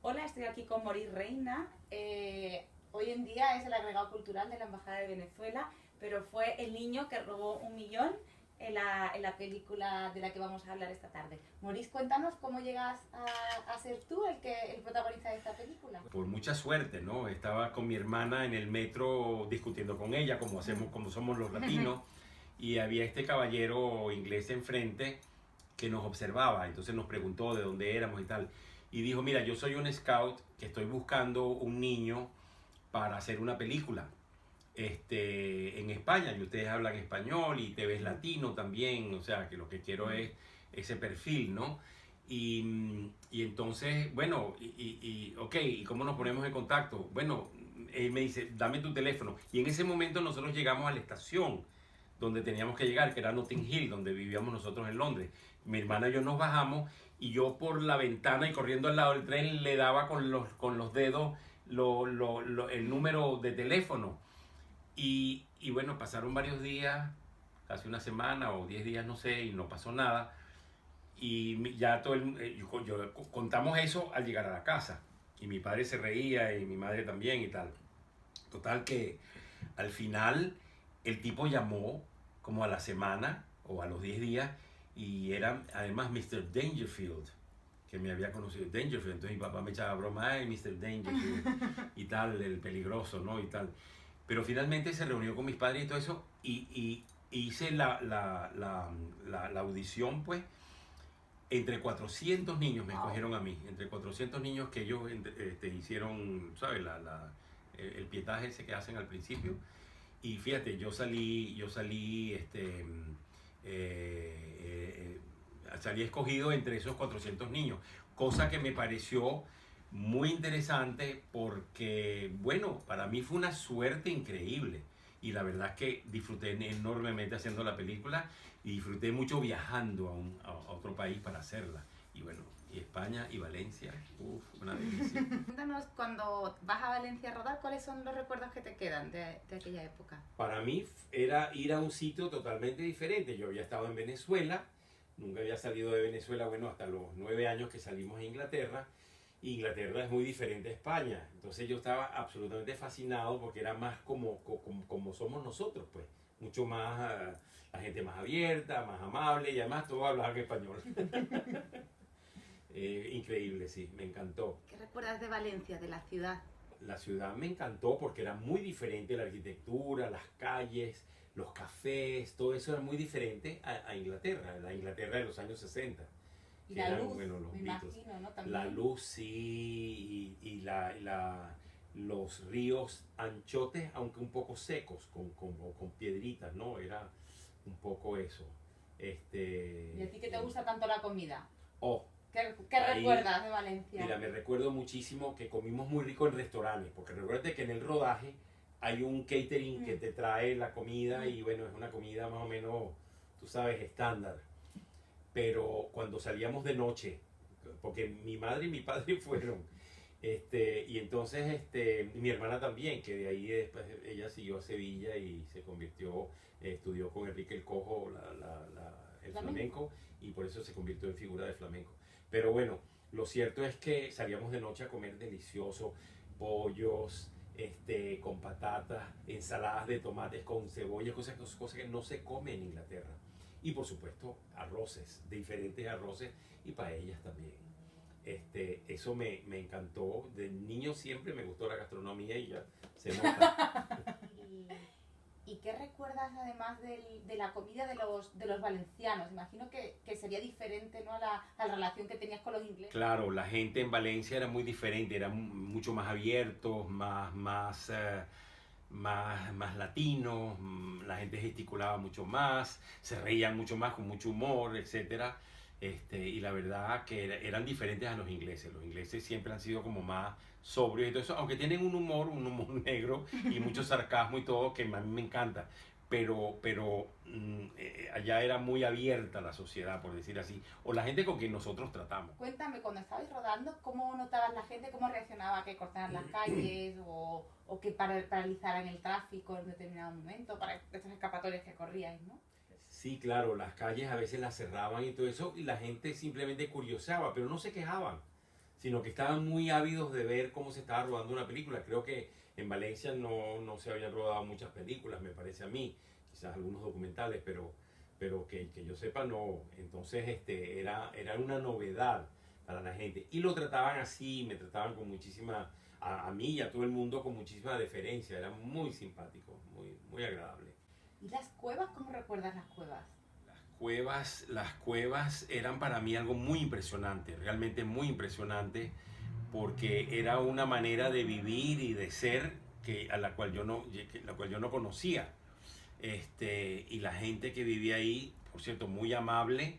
Hola, estoy aquí con Maurice Reina. Hoy en día es el agregado cultural de la Embajada de Venezuela, pero fue el niño que robó 1 millón en la película de la que vamos a hablar esta tarde. Maurice, cuéntanos cómo llegas a ser tú el protagonista de esta película. Por mucha suerte, ¿no? Estaba con mi hermana en el metro discutiendo con ella, como hacemos, como somos los latinos, y había este caballero inglés enfrente que nos observaba, entonces nos preguntó de dónde éramos y tal. Y dijo, mira, yo soy un scout que estoy buscando un niño para hacer una película en España, y ustedes hablan español y te ves latino también, o sea, que lo que quiero es ese perfil, ¿no? Y entonces, bueno, ok, ¿y cómo nos ponemos en contacto? Bueno, él me dice, dame tu teléfono. Y en ese momento nosotros llegamos a la estación donde teníamos que llegar, que era Notting Hill, donde vivíamos nosotros en Londres. Mi hermana y yo nos bajamos y yo por la ventana y corriendo al lado del tren le daba con los dedos el número de teléfono. Y bueno, pasaron varios días, casi una semana o 10 días, no sé, y no pasó nada. Y ya contamos eso al llegar a la casa. Y mi padre se reía y mi madre también y tal. Total que al final el tipo llamó como a la semana o a los 10 días y era además Mr. Dangerfield, que me había conocido Dangerfield. Entonces mi papá me echaba broma, ay, Mr. Dangerfield y tal, el peligroso, ¿no? Y tal. Pero finalmente se reunió con mis padres y todo eso y hice la audición, pues, entre 400 niños me Wow. escogieron a mí, entre 400 niños que ellos hicieron, ¿sabes? El pietaje ese que hacen al principio. Y fíjate, salí escogido entre esos 400 niños, cosa que me pareció muy interesante porque, bueno, para mí fue una suerte increíble. Y la verdad es que disfruté enormemente haciendo la película y disfruté mucho viajando a otro país para hacerla. Y bueno, y España y Valencia, uff, una delicia. Cuéntanos, cuando vas a Valencia a rodar, ¿cuáles son los recuerdos que te quedan de aquella época? Para mí era ir a un sitio totalmente diferente. Yo había estado en Venezuela, nunca había salido de Venezuela, bueno, hasta los 9 años que salimos a Inglaterra. Inglaterra es muy diferente a España. Entonces yo estaba absolutamente fascinado porque era más como somos nosotros, pues. Mucho más, la gente más abierta, más amable y además todos hablaban español. Increíble, sí, me encantó. ¿Qué recuerdas de Valencia, de la ciudad? La ciudad me encantó porque era muy diferente, la arquitectura, las calles, los cafés, todo eso era muy diferente a Inglaterra, la Inglaterra de los años 60, Y que la eran, luz, bueno, los me Beatles. imagino, ¿no? La También. luz sí, los ríos anchotes, aunque un poco secos, con piedritas, ¿no? Era un poco eso. ¿Y a ti que te Eh, gusta tanto la comida? oh, ¿Qué ahí recuerdas de Valencia? Mira, me recuerdo muchísimo que comimos muy rico en restaurantes, porque recuerda que en el rodaje hay un catering que Mm, te trae la comida mm. y bueno, es una comida más o menos, tú sabes, estándar. Pero cuando salíamos de noche, porque mi madre y mi padre fueron, y entonces mi hermana también, que de ahí después ella siguió a Sevilla y se convirtió, estudió con Enrique el Cojo el Flamenco. flamenco y por eso se convirtió en figura de flamenco. Pero bueno, lo cierto es que salíamos de noche a comer delicioso, pollos, con patatas, ensaladas de tomates con cebolla, cosas que no se comen en Inglaterra. Y por supuesto, arroces, diferentes arroces y paellas también. Eso me encantó. De niño siempre me gustó la gastronomía y ya se nota. ¿Y qué recuerdas además de la comida de los valencianos? Imagino que sería diferente, ¿no? a la relación que tenías con los ingleses. Claro, la gente en Valencia era muy diferente, eran mucho más abiertos, más latinos, la gente gesticulaba mucho más, se reían mucho más, con mucho humor, etcétera. Y la verdad que eran diferentes a los ingleses. Los ingleses siempre han sido como más sobrios y todo eso, aunque tienen un humor negro y mucho sarcasmo y todo, que a mí me encanta. Pero allá era muy abierta la sociedad, por decir así, o la gente con quien nosotros tratamos. Cuéntame, cuando estabais rodando, ¿cómo notabas la gente? ¿Cómo reaccionaba? ¿Que cortaran las calles o que paralizaran el tráfico en determinado momento para estas escapatorias que corríais, ¿no? Sí, claro, las calles a veces las cerraban y todo eso, y la gente simplemente curiosaba, pero no se quejaban. sino que estaban muy ávidos de ver cómo se estaba rodando una película. Creo que en Valencia no se habían rodado muchas películas, me parece a mí, quizás algunos documentales, pero que yo sepa no. Entonces era una novedad para la gente. Y lo trataban así, me trataban con muchísima, a mí y a todo el mundo con muchísima deferencia, era muy simpático, muy agradable. ¿Y las cuevas? ¿Cómo recuerdas las cuevas? Las cuevas eran para mí algo muy impresionante, realmente muy impresionante, porque era una manera de vivir y de ser a la cual yo no conocía. Y la gente que vivía ahí, por cierto, muy amable,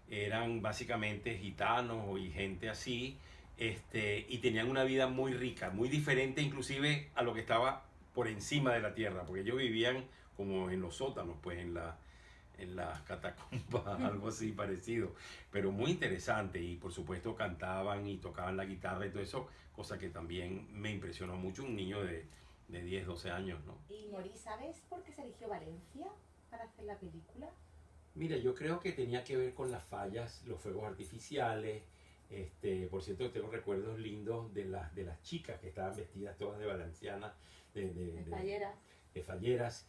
eran básicamente gitanos y gente así, y tenían una vida muy rica, muy diferente inclusive a lo que estaba por encima de la tierra, porque ellos vivían como en los sótanos, pues en las catacumbas, algo así parecido, pero muy interesante. Y por supuesto cantaban y tocaban la guitarra y todo eso, cosa que también me impresionó mucho, un niño de 10, 12 años, ¿no? Y Maurice, ¿sabes por qué se eligió Valencia para hacer la película? Mira, yo creo que tenía que ver con las fallas, los fuegos artificiales. Por cierto, tengo recuerdos lindos de las chicas que estaban vestidas todas de valencianas, Falleras. de falleras,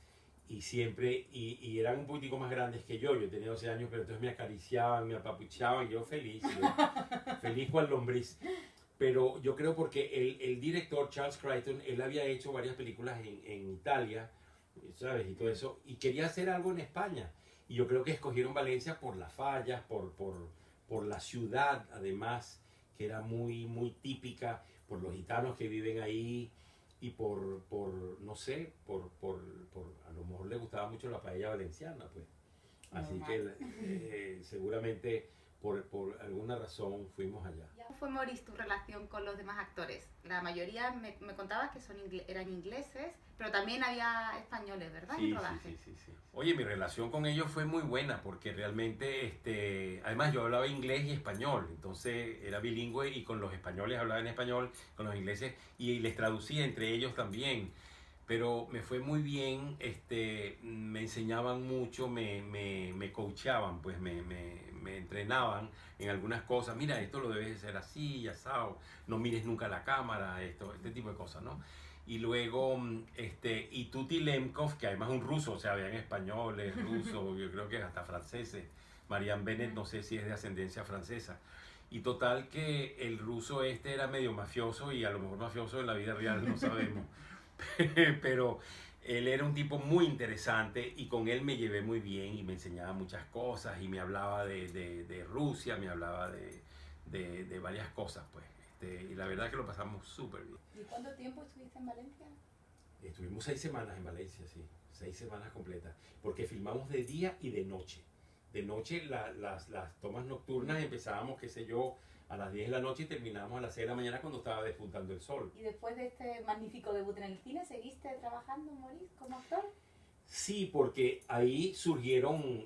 y siempre, y eran un poquitico más grandes que yo tenía 12 años, pero entonces me acariciaban, me apapuchaban, y yo feliz, feliz cual lombriz. Pero yo creo porque el director Charles Crichton, él había hecho varias películas en Italia, ¿sabes? Y todo eso, y quería hacer algo en España. Y yo creo que escogieron Valencia por las fallas, por la ciudad, además, que era muy típica, por los gitanos que viven ahí, y no sé, a lo mejor le gustaba mucho la paella valenciana, pues. Así Normal. que seguramente por alguna razón fuimos allá. ¿Cómo fue, Maurice, tu relación con los demás actores? La mayoría me contabas que eran ingleses, pero también había españoles, ¿verdad? En rodaje. Sí. Oye, mi relación con ellos fue muy buena porque realmente, además yo hablaba inglés y español, entonces era bilingüe y con los españoles hablaba en español, con los ingleses y les traducía entre ellos también. Pero me fue muy bien, me enseñaban mucho, me coachaban, pues me entrenaban en algunas cosas. Mira, esto lo debes hacer así, ya sabes, no mires nunca la cámara, este tipo de cosas, ¿no? Y luego, y Tuti Lemkov, que además es un ruso, o sea, habían españoles, rusos, yo creo que hasta franceses. Marianne Bennett, no sé si es de ascendencia francesa. Y total que el ruso era medio mafioso y a lo mejor mafioso en la vida real, no sabemos. Pero él era un tipo muy interesante y con él me llevé muy bien y me enseñaba muchas cosas y me hablaba de Rusia, me hablaba de varias cosas, pues. Y la verdad que lo pasamos súper bien. ¿Y cuánto tiempo estuviste en Valencia? Estuvimos 6 semanas en Valencia, sí, 6 semanas completas, porque filmamos de día y de noche. De noche las tomas nocturnas empezábamos, qué sé yo, a las 10 de la noche y terminábamos a las 6 de la mañana cuando estaba despuntando el sol. ¿Y después de este magnífico debut en el cine, seguiste trabajando, Maurice, como actor? Sí, porque ahí surgieron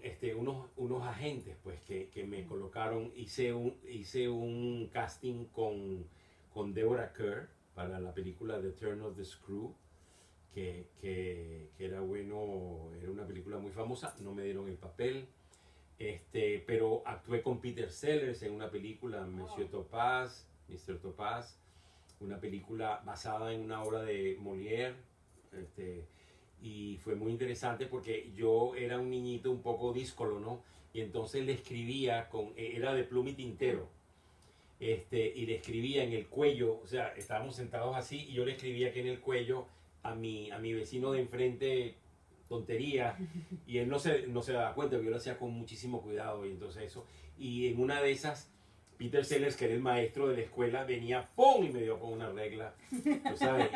unos agentes pues, que me colocaron, hice un casting con Deborah Kerr para la película The Turn of the Screw, que era bueno, era una película muy famosa, no me dieron el papel, pero actué con Peter Sellers en una película, Monsieur Topaz, Mr. Topaz, una película basada en una obra de Molière, y fue muy interesante porque yo era un niñito un poco díscolo, ¿no? Y entonces le escribía era de pluma y tintero, y le escribía en el cuello, o sea, estábamos sentados así y yo le escribía aquí en el cuello a mi vecino de enfrente tontería y él no se daba cuenta, pero yo lo hacía con muchísimo cuidado y entonces eso, y en una de esas Peter Sellers, que era el maestro de la escuela, venía ¡pum! Y me dio con una regla, ¿tú sabes?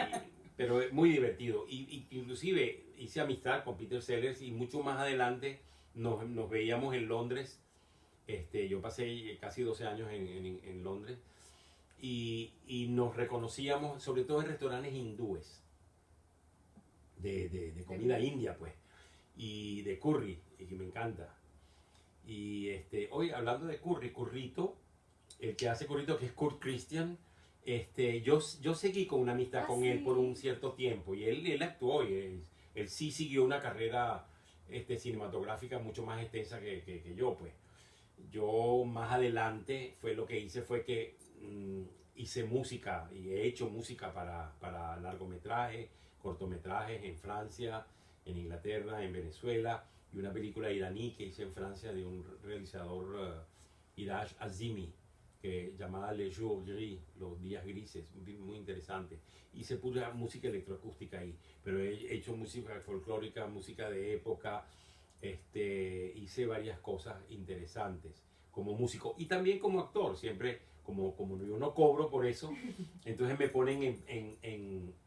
Pero es muy divertido. Y inclusive hice amistad con Peter Sellers y mucho más adelante nos veíamos en Londres. Yo pasé casi 12 años en Londres y nos reconocíamos sobre todo en restaurantes hindúes de comida india, pues, y de curry, y que me encanta. Y hoy hablando de currito, el que hace currito, que es Kurt Christian, yo seguí con una amistad con él por un cierto tiempo y él actuó y él sí siguió una carrera cinematográfica mucho más extensa que yo, pues. Yo más adelante lo que hice fue que hice música y he hecho música para largometrajes, cortometrajes en Francia, en Inglaterra, en Venezuela, y una película iraní que hice en Francia de un realizador Iraj Azimi, llamada Les Jours Gris, los días grises, muy interesante. Hice pura música electroacústica ahí, pero he hecho música folclórica, música de época, hice varias cosas interesantes como músico y también como actor, siempre como yo no cobro por eso, entonces me ponen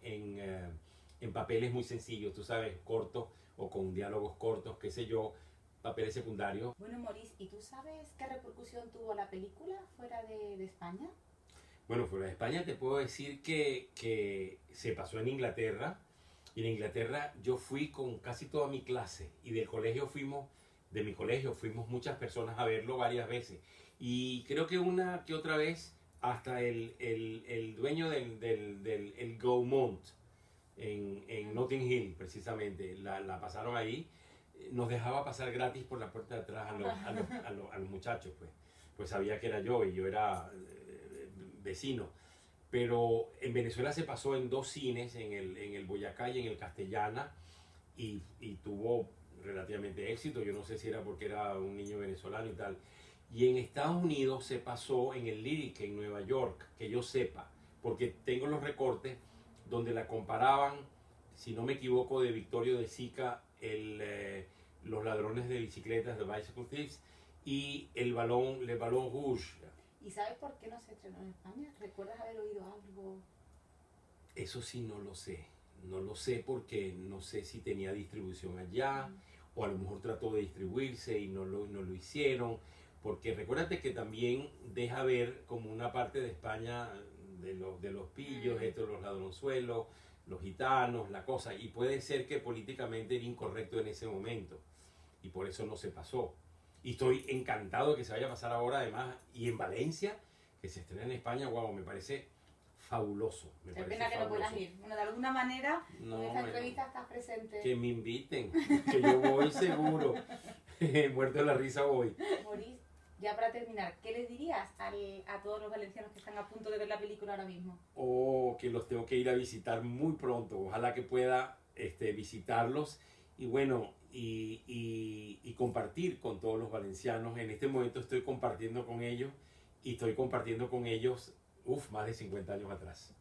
en papeles muy sencillos, tú sabes, cortos o con diálogos cortos, qué sé yo, papeles secundarios. Bueno, Maurice, ¿y tú sabes qué repercusión tuvo la película fuera de España? Bueno, fuera de España te puedo decir que se pasó en Inglaterra, y en Inglaterra yo fui con casi toda mi clase, y de mi colegio fuimos muchas personas a verlo varias veces, y creo que una que otra vez hasta el dueño del el Gaumont en Notting Hill, precisamente, la pasaron ahí, nos dejaba pasar gratis por la puerta de atrás a los muchachos, pues sabía que era yo y yo era vecino. Pero en Venezuela se pasó en dos cines, en el Boyacá y en el Castellana, y tuvo relativamente éxito. Yo no sé si era porque era un niño venezolano y tal. Y en Estados Unidos se pasó en el Lyric en Nueva York, que yo sepa, porque tengo los recortes donde la comparaban, si no me equivoco, de Victorio de Sica, los ladrones de bicicletas, The Bicycle Thieves, y Le Ballon Rouge. ¿Y sabes por qué no se estrenó en España? ¿Recuerdas haber oído algo? Eso sí no lo sé. No lo sé porque no sé si tenía distribución allá, o a lo mejor trató de distribuirse y no lo hicieron. Porque recuérdate que también deja ver como una parte de España de los pillos, los ladronzuelos, los gitanos, la cosa. Y puede ser que políticamente era incorrecto en ese momento. Y por eso no se pasó. Y estoy encantado de que se vaya a pasar ahora, además, y en Valencia, que se estrena en España, wow, me parece fabuloso. Qué pena que no puedas ir. Bueno, de alguna manera, en esta entrevista estás presente. Que me inviten, que yo voy seguro. Muerto de la risa voy. Maurice, ya para terminar, ¿qué les dirías a todos los valencianos que están a punto de ver la película ahora mismo? Que los tengo que ir a visitar muy pronto. Ojalá que pueda visitarlos. Y bueno, y compartir con todos los valencianos. En este momento estoy compartiendo con ellos, y estoy compartiendo con ellos, más de 50 años atrás.